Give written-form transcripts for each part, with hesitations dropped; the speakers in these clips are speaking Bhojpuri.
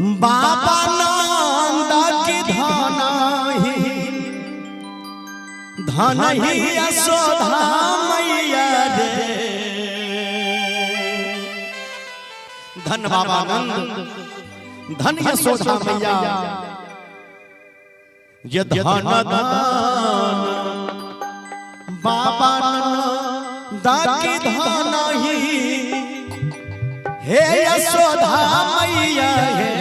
बाबा नंद की धन ही यशोदा मैया रे। धन बाबा नंद धन यशोदा मैया ये धन धन बाबा नंद की धन ही हे यशोदा मैया हे।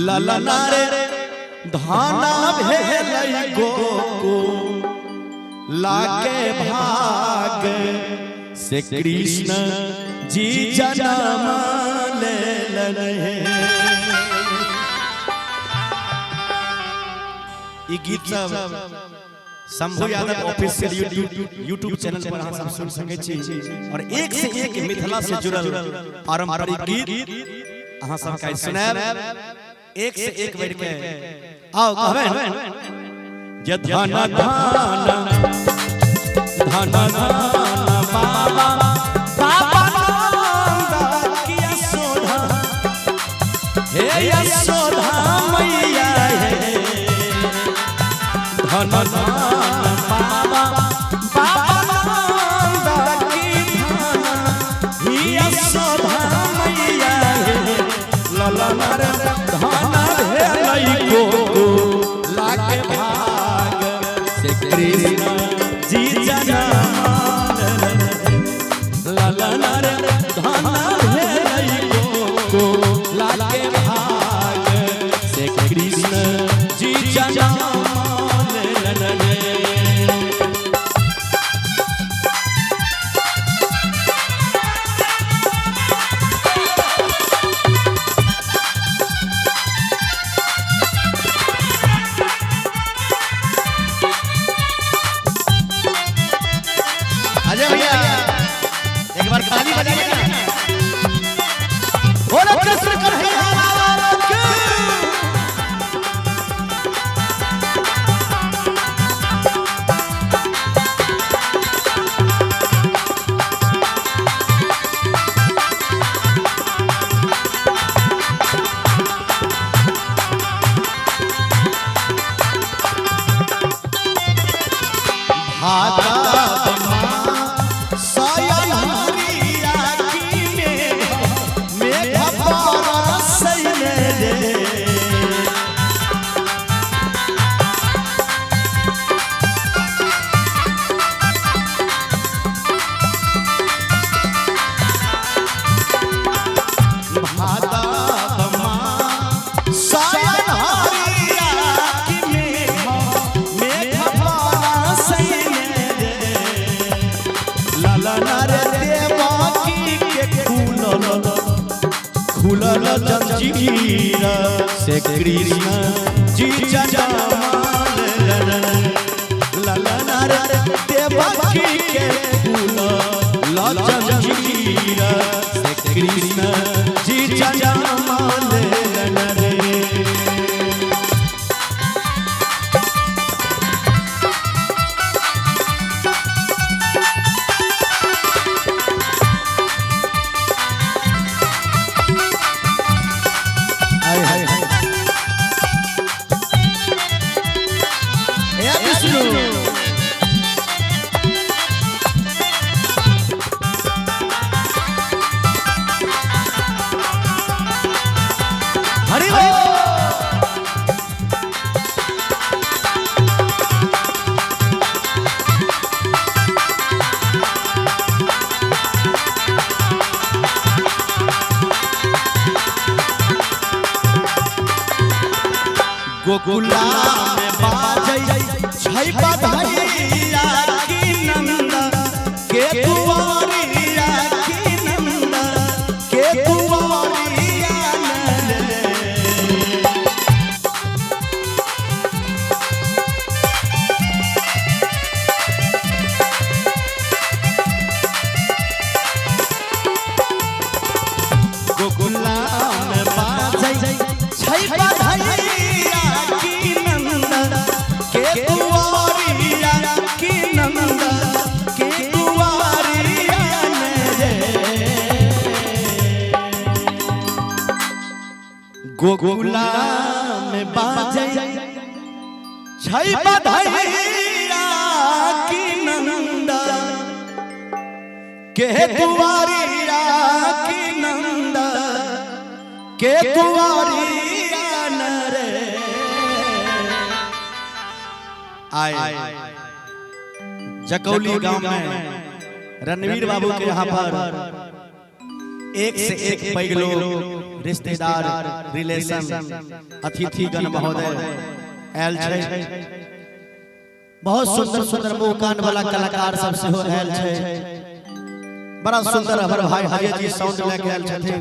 ललना रे धाना भेल गोकु लाके भाग से कृष्ण जी जन्म ले लहे। ये गीत सब Shambhu Yadav official YouTube channel पर हम सुन सके छी और एक से एक मिथिला से जुड़ल पारंपरिक गीत अहां सब का सुनाब एक से एक बैठ के आओ कहबे जे धन धन बाबा बाबा नंद की यशोदा हे यशोदा मैया हे। धन बाबा बाबा नंद की धन ही यशोदा मैया हे। ललना रे धन भेल गोकु लाके भाग से कृष्ण जी जन्म ललना रे धन भेल गोकु लाके भाग से कृष्ण जी जन्म। अजय भैया एक बार ताली बजाइए ना। बोलो कृष्ण कन्हैया लाल की। खुलल जंजीर से कृष्ण जी जन्म ललना रे देवकी के खुलल जंजीर से कृष्ण जी जन्म रे। हरि बोल। गोकुला में बाजै छै बधाइया की नंद के दुआरिया की नंद के दुआरिया गोकुला में बाजै छै बधाइया की नंद गोकुला में बाजे छै बधाइया की नंदा के दुआरिया की नंदा के दुआरिया नरे आए जकौली गांव में रणवीर बाबू के यहाँ पर एक से एक पैग लोग रिश्तेदार रिलेशन अतिथि गण महोदय आयल छै। बहुत सुंदर सुंदर मुंह कान वाला कलाकार सब से हो आयल छै। बड़ा सुंदर हमर भाई हरिया जी साउंड लेके आयल छथिन।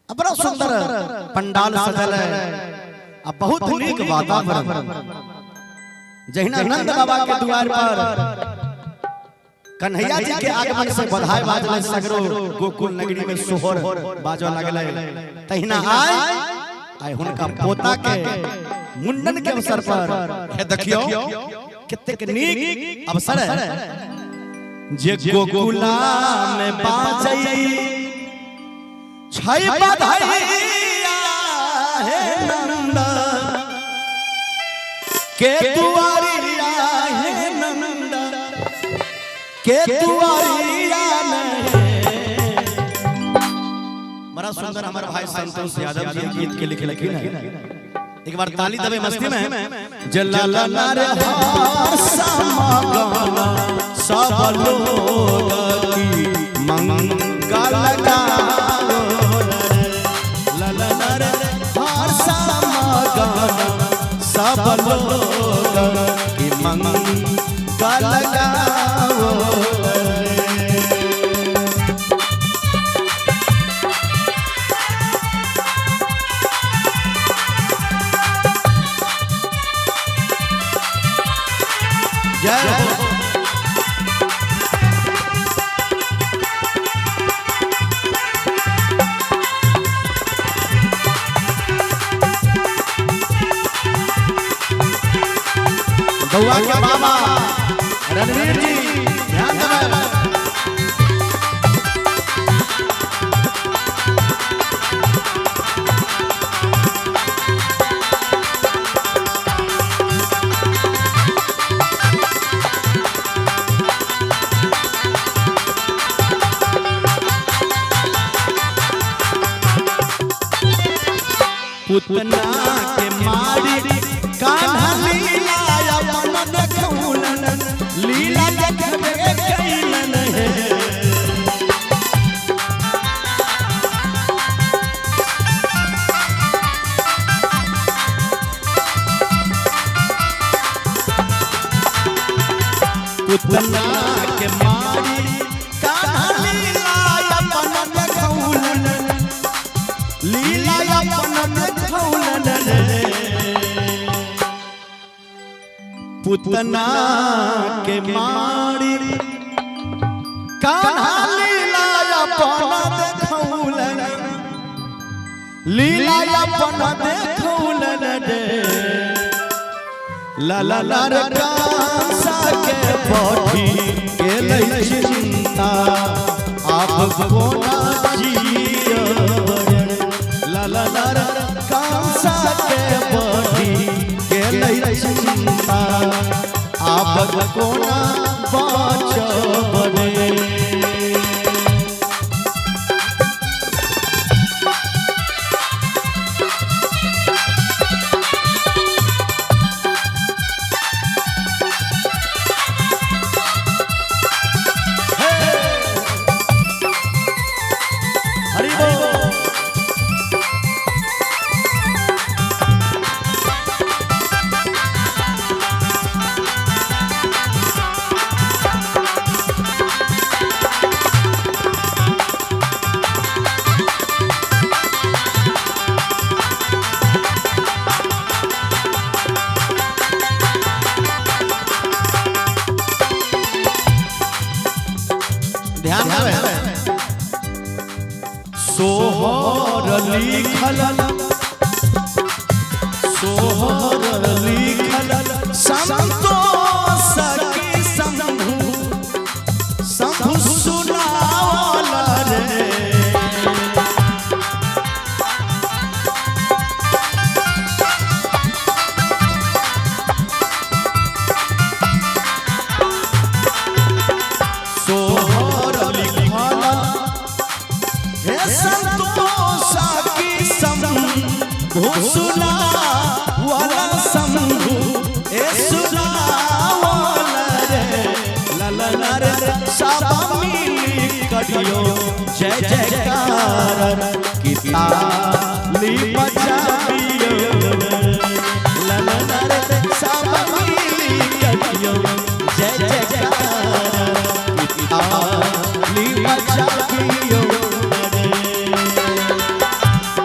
बड़ा सुंदर पंडाल सजल है आ बहुत नीक वातावरण। जहिना नंद बाबा के द्वार पर कन्हैया जी के आगमन से बधाई बाजले सगरो गोकुल नगरी में सोहर बाजो लगले तहिना आय हुनका पोता के मुंडन के अवसर पर हे देखियो कितने नीक अवसर है जे गोकुला में बाजई छै बधाइया हे नंद के दुआरिया हे नंद के दुआरिया बड़ा सुंदर हमारे भाई संतोष यादव जी गीत के लिखे लखीन है। एक बार ताली दबे मस्ती में जलाला रे समागम सब लोग की मंगल गाओ ललना रे समागम सब लोग की मंगल गाओ। गौआ के बाबा रणवीर जी ध्यान देवे। पुतना के मारी कान्हा लीला अपन देखौलन लीला देखबे कैलन है। पुतना के मारी कान्हा लीला अपन देखौलन लीला अपन देखौलन पुतना के मारी कान्हा लीला अपन देखौलन लीला अपन देखौलन रे ललना रे कांसा के पठी के लई चिंता आप कोना जियो ललना रे कांसा के पठी के लई चिंता आप कोना बाचबने। ध्यान देवे सोहर लिखल संतोष की शंभु सुनावल रे सुना वाला शंभु ए सुना वाला रे ललना रे सब मिली करियो जय जयकार की ताली बजाइयो ललना रे सब मिली करियो जय जयकार की ताली बजाइयो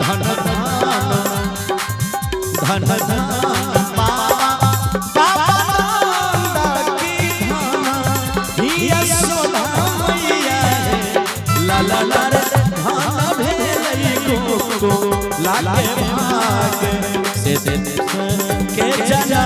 धन धन धन लागे भाग से के जना